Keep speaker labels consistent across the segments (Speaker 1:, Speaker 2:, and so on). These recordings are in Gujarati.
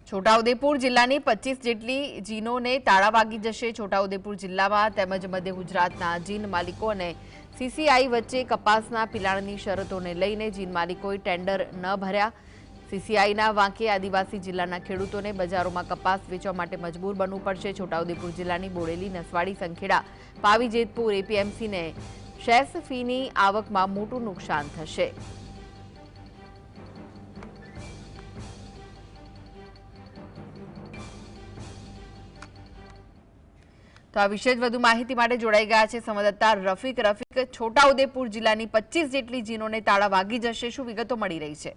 Speaker 1: છોટાઉદેપુર જિલ્લાની 25 જેટલી જીનોને તાળા વાગી જશે। છોટાઉદેપુર જિલ્લામાં તેમજ મધ્ય ગુજરાતના જીન માલિકો અને સીસીઆઈ વચ્ચે કપાસના પિલાણની શરતોને લઈને જીન માલિકોએ ટેન્ડર ન ભર્યા। સીસીઆઈના વાંકે આદિવાસી જિલ્લાના ખેડૂતોને બજારોમાં કપાસ વેચવા માટે મજબૂર બનવું પડશે। છોટાઉદેપુર જિલ્લાની બોડેલી, નસવાડી, સંખેડા, પાવી જેતપુર એપીએમસીને શેષ ફીની આવકમાં મોટું નુકસાન થશે। तो आ विषय વધુ માહિતી માટે જોડાઈ ગયા છે સંવાદદાતા રફીક। છોટાઉદેપુર જિલ્લાની 25 જેટલી જીનોને તાળા વાગી જશે, શું વિગતો મળી રહી છે?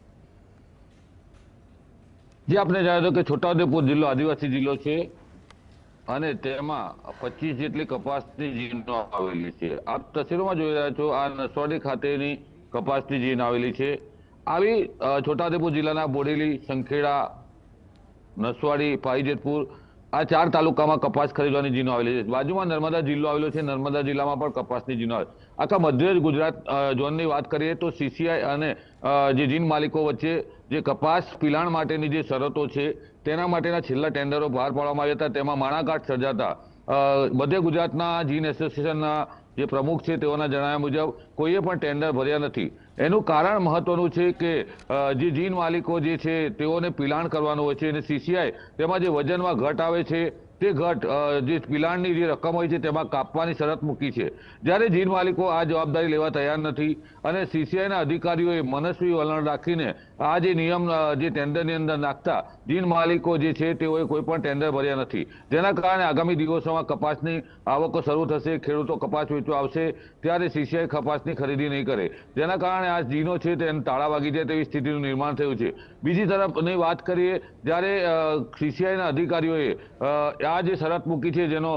Speaker 2: જે આપણે જાણ્યું કે છોટાઉદેપુર જિલ્લો આદિવાસી જિલ્લો છે અને તેમાં 25 જેટલી કપાસની જીનો આવેલી છે। આપ તસવીરોમાં જોઈ રહ્યા છો, આ નસવાડી ખાતેની કપાસની જીન આવેલી છે। આવી છોટાઉદેપુર જિલ્લાના બોડેલી, સંખેડા, નસવાડી, પાવીજેતપુર આ 4 તાલુકામાં કપાસ ખરીદવાની જીનો આવેલી છે। બાજુમાં નર્મદા જિલ્લો આવેલો છે, નર્મદા જિલ્લામાં પણ કપાસની જીનો આવે। આખા મધ્ય ગુજરાત ઝોનની વાત કરીએ તો સીસીઆઈ અને જે જીન માલિકો વચ્ચે જે કપાસ પિલાણ માટેની જે શરતો છે તેના માટેના છેલ્લા ટેન્ડરો બહાર પાડવામાં આવ્યા હતા। તેમાં માણાગાંઠ સર્જાતા મધ્ય ગુજરાતના જીન એસોસિએશનના જે પ્રમુખ છે તેઓના જણાવ્યા મુજબ કોઈએ પણ ટેન્ડર ભર્યા નથી। એનું કારણ મહત્વનું છે કે જે જીન માલિકો જે છે તેઓને પિલાણ કરવાનું હોય છે અને સીસીઆઈ તેમાં જે વજનમાં ઘટ આવે છે તે ઘટ જે પિલાણની જે રકમ હોય છે તેમાં કાપવાની શરત મૂકી છે। જ્યારે જીન માલિકો આ જવાબદારી લેવા તૈયાર નથી અને સીસીઆઈના અધિકારીઓએ મનસ્વી વલણ રાખીને આ જે નિયમ જે ટેન્ડરની અંદર નાખતા જીન માલિકો જે છે તેઓએ કોઈ પણ ટેન્ડર ભર્યા નથી, જેના કારણે આગામી દિવસોમાં કપાસની આવકો શરૂ થશે, ખેડૂતો કપાસ વેચવા આવશે ત્યારે સીસીઆઈ કપાસની ખરીદી નહીં કરે, જેના કારણે આ જીનો છે તેને તાળા વાગી જાય તેવી સ્થિતિનું નિર્માણ થયું છે। બીજી તરફની વાત કરીએ, જ્યારે સીસીઆઈના અધિકારીઓએ આ જે શરત મૂકી છે જેનો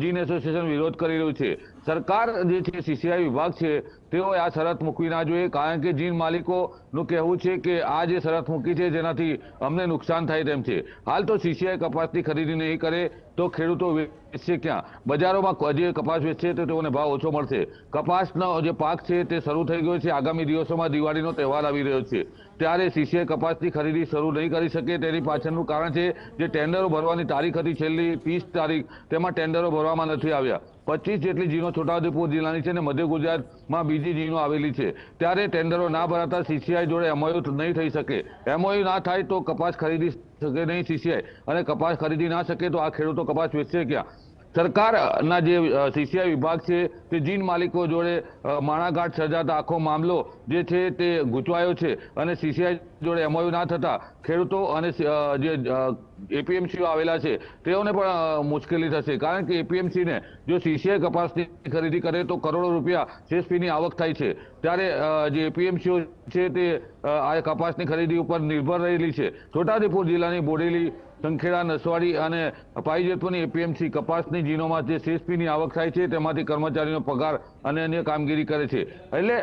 Speaker 2: જીન એસોસિએશન વિરોધ કરી રહ્યું છે, સરકાર જે છે સીસીઆઈ વિભાગ છે તેઓએ આ શરત મૂકવી ના જોઈએ, કારણ કે જીન માલિકોનું કહેવું છે કે આ જે શરત મૂકી છે જેનાથી અમને નુકસાન થાય તેમ છે। હાલ તો સીસીઆઈ કપાસની ખરીદી નહીં કરે તો ખેડૂતો વેચશે ક્યાં? બજારોમાં જે કપાસ વેચશે તો તેઓને ભાવ ઓછો મળશે। કપાસનો જે પાક છે તે શરૂ થઈ ગયો છે, આગામી દિવસોમાં દિવાળીનો તહેવાર આવી રહ્યો છે ત્યારે સીસીઆઈ કપાસની ખરીદી શરૂ નહીં કરી શકે। તેની પાછળનું કારણ છે જે ટેન્ડરો ભરવાની તારીખ હતી છેલ્લી 30 તારીખ, તેમાં ટેન્ડરો ભરવામાં નથી આવ્યા। 25 જેટલી જીનો છોટાઉદેપુર જિલ્લાની છે અને મધ્ય ગુજરાતમાં બીજી જીનો આવેલી છે, ત્યારે ટેન્ડરો ના ભરાતા સીસીઆઈ જોડે એમઓયુ નહીં થઈ શકે। એમઓયુ ના થાય તો કપાસ ખરીદી શકે નહીં સીસીઆઈ, અને કપાસ ખરીદી ના શકે તો આ ખેડૂતો કપાસ વેચશે ક્યાં? સરકારના જે સીસીઆઈ વિભાગ છે તે જીન માલિકો જોડે માણાગાંઠ સર્જાતા આખો મામલો જે છે તે ગૂંચવાયો છે અને સીસીઆઈ જોડે એમઓયુ ના થતા ખેડૂતો અને જે એપીએમસીઓ આવેલા છે તેઓને પણ મુશ્કેલી થશે, કારણ કે એપીએમસીને જો સીસીઆઈ કપાસની ખરીદી કરે તો કરોડો રૂપિયા સીએસપીની આવક થાય છે, ત્યારે જે એપીએમસીઓ છે તે આ કપાસની ખરીદી ઉપર નિર્ભર રહેલી છે। છોટાઉદેપુર જિલ્લાની બોડેલી, સંખેડા, નસવાડી અને પાવીજેતપુરની એપીએમસી કપાસની જીનોમાં જે સીએસપીની આવક થાય છે તેમાંથી કર્મચારીનો પગાર અને અન્ય કામગીરી કરે છે, એટલે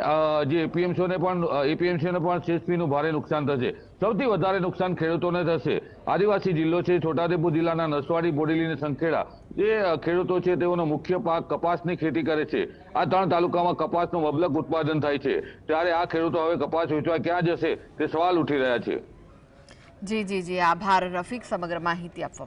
Speaker 2: જે એપીએમસીઓને પણ સીએસપીનું ભારે નુકસાન થશે। સૌથી વધારે નુકસાન ખેડૂતોને થશે। આદિવાસી જિલ્લો છે છોટાઉદેપુર જિલ્લાના નસવાડી, બોડેલી અને સંખેડા જે ખેડૂતો છે તેઓનો મુખ્ય પાક કપાસની ખેતી કરે છે। આ 3 તાલુકામાં કપાસનું મબલક ઉત્પાદન થાય છે, ત્યારે આ ખેડૂતો હવે કપાસ વેચવા ક્યાં જશે તે સવાલ ઉઠી રહ્યા છે।
Speaker 1: જી, આભાર રફીક સમગ્ર માહિતી આપવા।